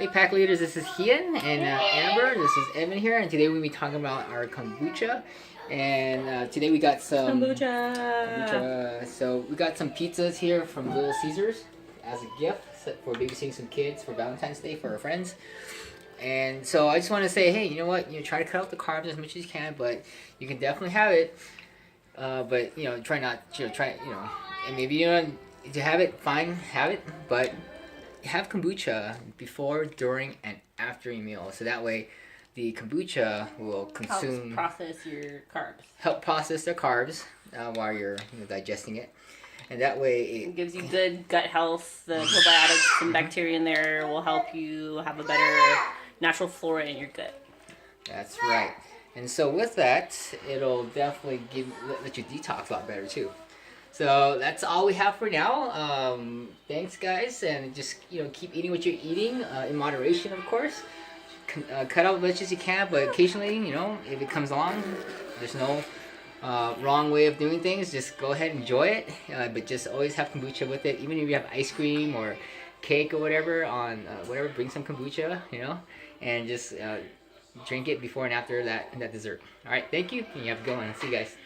Hey pack leaders, this is Hian and Amber. This is Evan here, and today we'll be talking about our kombucha. And today we got some kombucha. So we got some pizzas here from Little Caesars as a gift for babysitting some kids for Valentine's Day for our friends. And so I just want to say, hey, you know what? Try to cut out the carbs as much as you can, but you can definitely have it. But try not, and maybe to have it, fine, have it, but have kombucha before, during, and after your meal. So that way, the kombucha will consume, helps process your carbs. Help process the carbs while you're digesting it, and that way it gives you good gut health. The probiotics and bacteria in there will help you have a better natural flora in your gut. That's right. And so with that, it'll definitely let you detox a lot better too. So that's all we have for now. Thanks, guys, and just keep eating what you're eating in moderation, of course. Cut out as much as you can, but occasionally, if it comes along, there's no wrong way of doing things. Just go ahead and enjoy it, but just always have kombucha with it. Even if you have ice cream or cake or whatever bring some kombucha, and just drink it before and after that dessert. All right, thank you, and you have a good one. See you guys.